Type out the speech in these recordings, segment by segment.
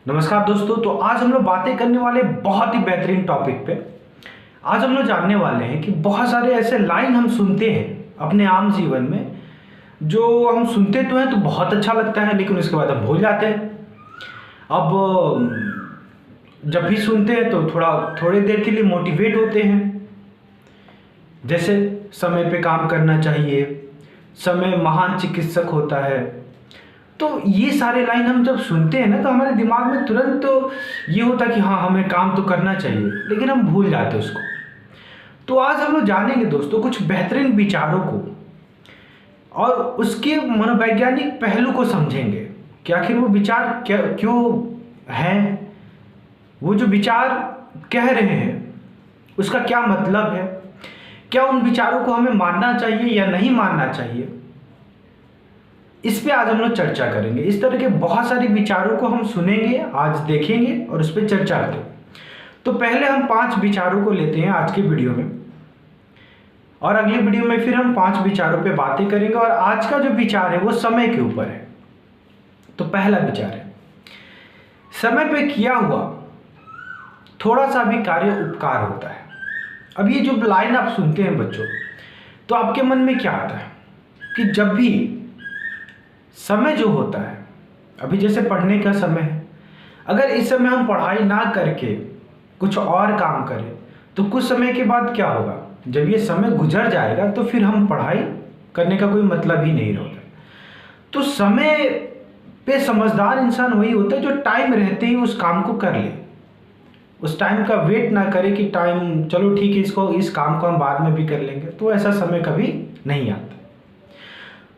नमस्कार दोस्तों। तो आज हम लोग बातें करने वाले बहुत ही बेहतरीन टॉपिक पे। आज हम लोग जानने वाले हैं कि बहुत सारे ऐसे लाइन हम सुनते हैं अपने आम जीवन में, जो हम सुनते तो हैं तो बहुत अच्छा लगता है, लेकिन उसके बाद हम भूल जाते हैं। अब जब भी सुनते हैं तो थोड़ी देर के लिए मोटिवेट होते हैं, जैसे समय पे काम करना चाहिए, समय महान चिकित्सक होता है। तो ये सारे लाइन हम जब सुनते हैं ना, तो हमारे दिमाग में तुरंत तो ये होता कि हाँ, हमें काम तो करना चाहिए, लेकिन हम भूल जाते हैं उसको। तो आज हम लोग जानेंगे दोस्तों कुछ बेहतरीन विचारों को और उसके मनोवैज्ञानिक पहलू को समझेंगे कि आखिर वो विचार क्यों हैं, वो जो विचार कह रहे हैं उसका क्या मतलब है, क्या उन विचारों को हमें मानना चाहिए या नहीं मानना चाहिए। इस पे आज हम लोग चर्चा करेंगे। इस तरह के बहुत सारे विचारों को हम सुनेंगे, आज देखेंगे और उस पर चर्चा करेंगे। तो पहले हम 5 विचारों को लेते हैं आज की वीडियो में, और अगली वीडियो में फिर हम 5 विचारों पे बातें करेंगे। और आज का जो विचार है वो समय के ऊपर है। तो पहला विचार है, समय पे किया हुआ थोड़ा सा भी कार्य उपकार होता है। अब ये जो लाइन आप सुनते हैं बच्चों, तो आपके मन में क्या आता है कि जब भी समय जो होता है, अभी जैसे पढ़ने का समय है, अगर इस समय हम पढ़ाई ना करके कुछ और काम करें तो कुछ समय के बाद क्या होगा, जब ये समय गुजर जाएगा तो फिर हम पढ़ाई करने का कोई मतलब ही नहीं होता। तो समय पे समझदार इंसान वही होता है जो टाइम रहते ही उस काम को कर ले, उस टाइम का वेट ना करे कि टाइम चलो ठीक है, इस काम को हम बाद में भी कर लेंगे। तो ऐसा समय कभी नहीं आता।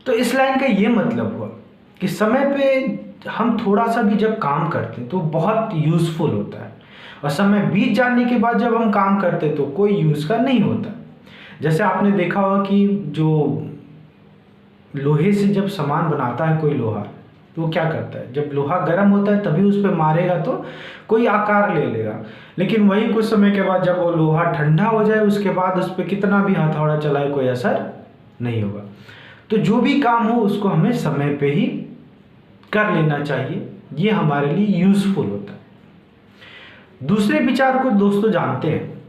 तो इस लाइन का ये मतलब हुआ कि समय पे हम थोड़ा सा भी जब काम करते हैं तो बहुत यूज़फुल होता है, और समय बीत जाने के बाद जब हम काम करते तो कोई यूज़ का नहीं होता। जैसे आपने देखा होगा कि जो लोहे से जब सामान बनाता है कोई लोहा, तो वो क्या करता है, जब लोहा गर्म होता है तभी उस पर मारेगा तो कोई आकार ले लेगा, लेकिन वही कुछ समय के बाद जब वो लोहा ठंडा हो जाए उसके बाद उस पर कितना भी हथौड़ा चलाए कोई असर नहीं होगा। तो जो भी काम हो उसको हमें समय पे ही कर लेना चाहिए, ये हमारे लिए यूजफुल होता है। दूसरे विचार को दोस्तों जानते हैं।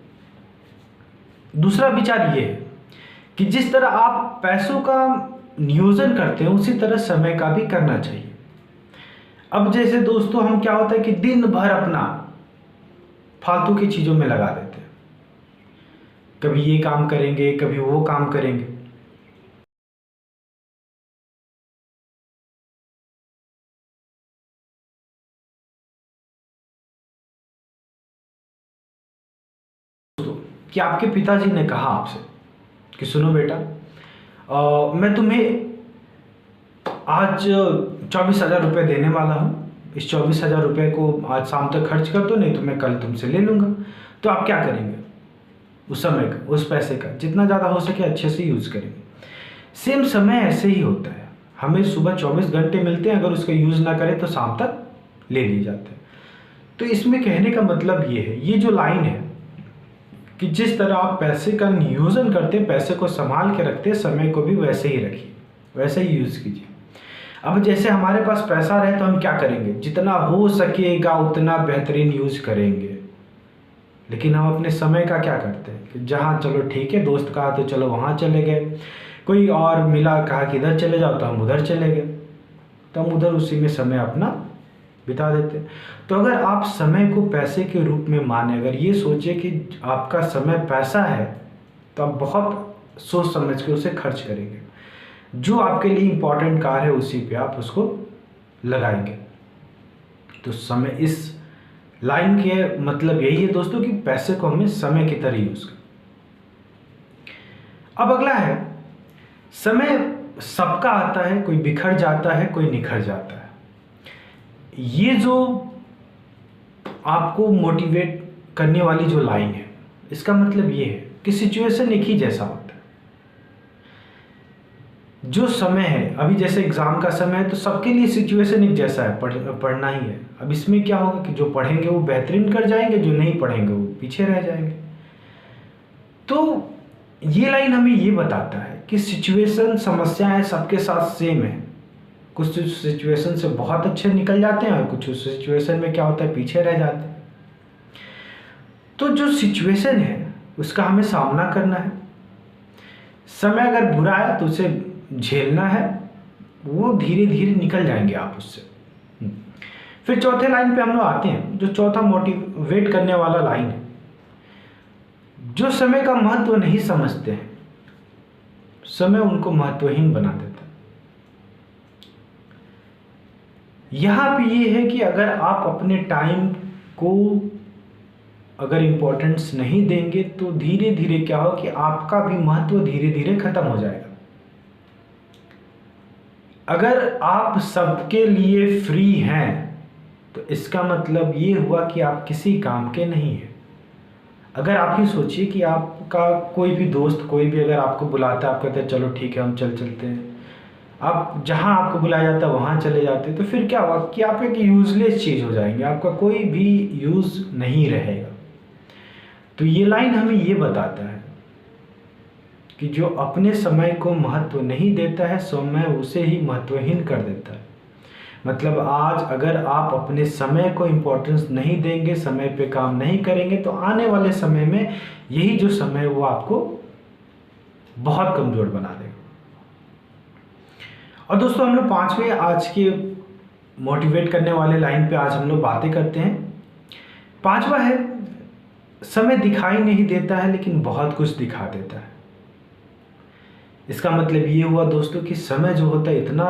दूसरा विचार ये है कि जिस तरह आप पैसों का नियोजन करते हैं उसी तरह समय का भी करना चाहिए। अब जैसे दोस्तों हम क्या होता है कि दिन भर अपना फालतू की चीज़ों में लगा देते हैं, कभी ये काम करेंगे कभी वो काम करेंगे। कि आपके पिताजी ने कहा आपसे कि सुनो बेटा, मैं तुम्हें आज 24,000 रुपये देने वाला हूँ, इस 24,000 रुपये को आज शाम तक खर्च कर दो, नहीं तो मैं कल तुमसे ले लूँगा। तो आप क्या करेंगे, उस समय का, उस पैसे का जितना ज़्यादा हो सके अच्छे से यूज़ करेंगे। सेम समय ऐसे ही होता है, हमें सुबह 24 घंटे मिलते हैं, अगर उसका यूज़ ना करें तो शाम तक ले लिए जाते हैं। तो इसमें कहने का मतलब ये है, ये जो लाइन है कि जिस तरह आप पैसे का नियोजन करते हैं, पैसे को संभाल के रखते हैं, समय को भी वैसे ही रखिए, वैसे ही यूज़ कीजिए। अब जैसे हमारे पास पैसा रहे तो हम क्या करेंगे, जितना हो सकेगा उतना बेहतरीन यूज़ करेंगे। लेकिन हम अपने समय का क्या करते हैं कि जहाँ चलो ठीक है, दोस्त कहा तो चलो वहाँ चले गए, कोई और मिला कहा कि इधर चले जाओ तो हम उधर चले गए, तो हम उधर उसी में समय अपना बिता देते। तो अगर आप समय को पैसे के रूप में माने, अगर ये सोचे कि आपका समय पैसा है, तो आप बहुत सोच समझ के उसे खर्च करेंगे। जो आपके लिए इम्पोर्टेंट कार्य है उसी पे आप उसको लगाएंगे। तो समय, इस लाइन के मतलब यही है दोस्तों कि पैसे को हमें समय की तरह यूज करें। अब अगला है, समय सबका आता है, कोई बिखर जाता है, कोई निखर जाता है। ये जो आपको मोटिवेट करने वाली जो लाइन है, इसका मतलब ये है कि सिचुएशन एक ही जैसा होता है। जो समय है, अभी जैसे एग्जाम का समय है तो सबके लिए सिचुएशन एक जैसा है, पढ़ना ही है। अब इसमें क्या होगा कि जो पढ़ेंगे वो बेहतरीन कर जाएंगे, जो नहीं पढ़ेंगे वो पीछे रह जाएंगे। तो ये लाइन हमें ये बताता है कि सिचुएशन, समस्याएं सबके साथ सेम है, कुछ सिचुएशन से बहुत अच्छे निकल जाते हैं और कुछ सिचुएशन में क्या होता है, पीछे रह जाते हैं। तो जो सिचुएशन है उसका हमें सामना करना है। समय अगर बुरा है तो उसे झेलना है, वो धीरे धीरे निकल जाएंगे आप उससे। फिर चौथे लाइन पे हम लोग आते हैं, जो चौथा मोटिवेट करने वाला लाइन है। जो समय का महत्व नहीं समझते हैं, समय उनको महत्वहीन बना देता है। यहां पे ये है कि अगर आप अपने टाइम को अगर इम्पोर्टेंस नहीं देंगे तो धीरे धीरे क्या हो कि आपका भी महत्व धीरे धीरे खत्म हो जाएगा। अगर आप सबके लिए फ्री हैं तो इसका मतलब ये हुआ कि आप किसी काम के नहीं हैं। अगर आप ही सोचिए कि आपका कोई भी दोस्त, कोई भी अगर आपको बुलाता है, आप कहते हैं चलो ठीक है हम चलते हैं, आप जहां आपको बुलाया जाता है वहां चले जाते हैं, तो फिर क्या हुआ कि आप एक यूजलेस चीज़ हो जाएंगे, आपका कोई भी यूज़ नहीं रहेगा। तो ये लाइन हमें ये बताता है कि जो अपने समय को महत्व नहीं देता है, समय उसे ही महत्वहीन कर देता है। मतलब आज अगर आप अपने समय को इम्पोर्टेंस नहीं देंगे, समय पे काम नहीं करेंगे, तो आने वाले समय में यही जो समय है वो आपको बहुत कमज़ोर बना देगा। और दोस्तों हम लोग पांचवें आज के मोटिवेट करने वाले लाइन पे आज हम लोग बातें करते हैं। पांचवा है, समय दिखाई नहीं देता है लेकिन बहुत कुछ दिखा देता है। इसका मतलब ये हुआ दोस्तों कि समय जो होता है इतना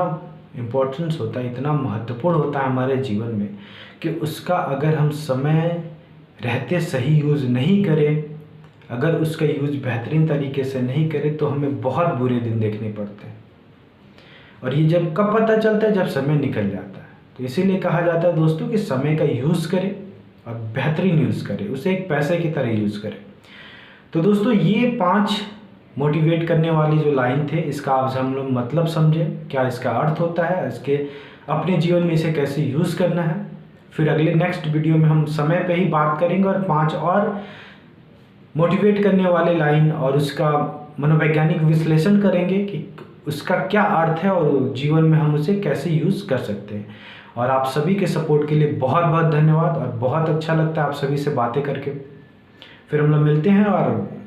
इम्पोर्टेंस होता है, इतना महत्वपूर्ण होता है हमारे जीवन में कि उसका अगर हम समय रहते सही यूज़ नहीं करें, अगर उसका यूज़ बेहतरीन तरीके से नहीं करें तो हमें बहुत बुरे दिन देखने पड़ते हैं। और ये जब कब पता चलता है, जब समय निकल जाता है। तो इसीलिए कहा जाता है दोस्तों कि समय का यूज़ करें और बेहतरीन यूज़ करें, उसे एक पैसे की तरह यूज़ करें। तो दोस्तों ये 5 मोटिवेट करने वाली जो लाइन थे, इसका आज हम लोग मतलब समझें, क्या इसका अर्थ होता है, इसके अपने जीवन में इसे कैसे यूज़ करना है। फिर अगले नेक्स्ट वीडियो में हम समय पे ही बात करेंगे और 5 और मोटिवेट करने वाले लाइन और उसका मनोवैज्ञानिक विश्लेषण करेंगे कि उसका क्या अर्थ है और जीवन में हम उसे कैसे यूज़ कर सकते हैं। और आप सभी के सपोर्ट के लिए बहुत बहुत धन्यवाद और बहुत अच्छा लगता है आप सभी से बातें करके। फिर हम लोग मिलते हैं और